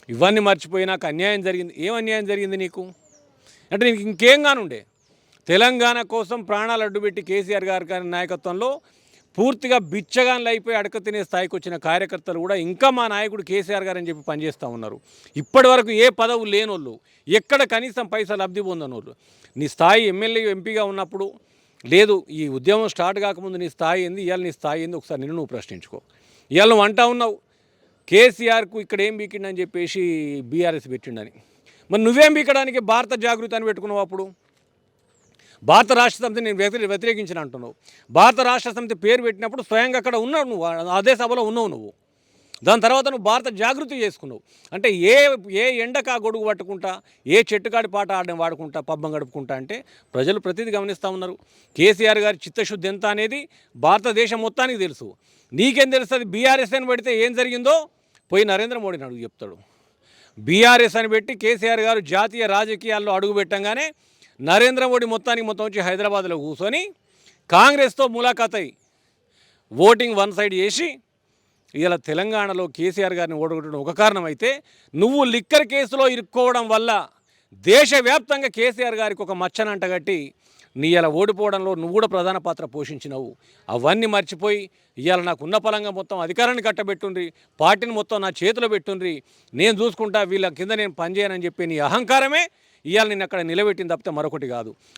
ఇవన్నీ మర్చిపోయి నాకు అన్యాయం జరిగింది. ఏం అన్యాయం జరిగింది నీకు అంటే నీకు ఇంకేం కానుండే? తెలంగాణ కోసం ప్రాణాలు అడ్డుపెట్టి కేసీఆర్ గారి నాయకత్వంలో పూర్తిగా బిచ్చగాన్లు అయిపోయి అడక తినే స్థాయికి వచ్చిన కార్యకర్తలు కూడా ఇంకా మా నాయకుడు కేసీఆర్ గారు అని చెప్పి పనిచేస్తూ ఉన్నారు. ఇప్పటి వరకు ఏ పదవు లేనోళ్ళు, ఎక్కడ కనీసం పైసలు లబ్ధి పొందనోళ్ళు. నీ స్థాయి ఎమ్మెల్యే ఎంపీగా ఉన్నప్పుడు లేదు, ఈ ఉద్యమం స్టార్ట్ కాకముందు నీ స్థాయి ఏంది, ఇవాళ నీ స్థాయి ఏంది ఒకసారి నిన్ను నువ్వు ప్రశ్నించుకో. ఇవాళ నువ్వు అంటా ఉన్నావు కేసీఆర్కు ఇక్కడ ఏం బీకిండని చెప్పేసి బీఆర్ఎస్ పెట్టిండని. మరి నువ్వేం బీకడానికి భారత జాగృతి అని పెట్టుకున్నావు? అప్పుడు భారత రాష్ట్ర సమితి నేను వ్యతిరేకించిన అంటున్నావు. భారత రాష్ట్ర సమితి పేరు పెట్టినప్పుడు స్వయంగా అక్కడ ఉన్నావు, నువ్వు అదే సభలో ఉన్నావు నువ్వు. దాని తర్వాత నువ్వు భారత జాగృతి చేసుకున్నావు. అంటే ఏ ఎండకా గొడుగు పట్టుకుంటా, ఏ చెట్టుకాడి పాట ఆడడం వాడుకుంటా పబ్బం గడుపుకుంటా అంటే ప్రజలు ప్రతిదీ గమనిస్తూ ఉన్నారు. కేసీఆర్ గారి చిత్తశుద్ధి ఎంత అనేది భారతదేశం మొత్తానికి తెలుసు. నీకేం తెలుస్తుంది? బీఆర్ఎస్ అని పెడితే ఏం జరిగిందో పోయి నరేంద్ర మోడీని అడుగు చెప్తాడు. బీఆర్ఎస్ అని పెట్టి కేసీఆర్ గారు జాతీయ రాజకీయాల్లో అడుగు పెట్టంగానే నరేంద్ర మోడీ మొత్తం వచ్చి హైదరాబాద్లో కూర్చొని కాంగ్రెస్తో ములాఖాత్ అయ్యి ఓటింగ్ వన్ సైడ్ చేసి ఇలా తెలంగాణలో కేసీఆర్ గారిని ఓడగొట్టడం ఒక కారణం అయితే, నువ్వు లిక్కర్ కేసులో ఇరుక్కోవడం వల్ల దేశవ్యాప్తంగా కేసీఆర్ గారికి ఒక మచ్చనంటగట్టి నీ ఇలా ఓడిపోవడంలో నువ్వు కూడా ప్రధాన పాత్ర పోషించినవు. అవన్నీ మర్చిపోయి ఇవాళ నాకు ఉన్న పలంగా మొత్తం అధికారాన్ని కట్టబెట్టుండ్రి, పార్టీని మొత్తం నా చేతిలో పెట్టుండ్రి, నేను చూసుకుంటా, వీళ్ళ కింద నేను పనిచేయనని చెప్పి నీ అహంకారమే ఇవాళ నేను అక్కడ నిలబెట్టింది తప్పితే మరొకటి కాదు.